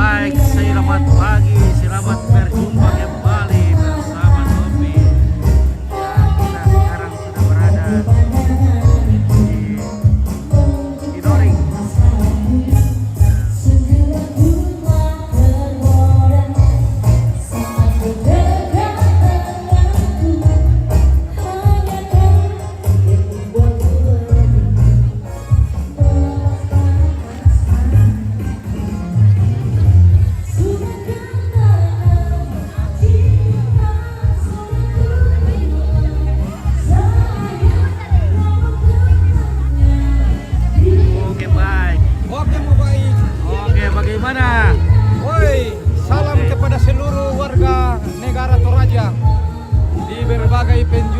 baik, selamat pagi, selamat berjumpa kembali bersama Tommy. Ya, kita sekarang sudah berada di Doring. Oke, baik. Oke, Bu baik. Oke, bagaimana? Woi, salam kepada seluruh warga negara Toraja di berbagai penjuru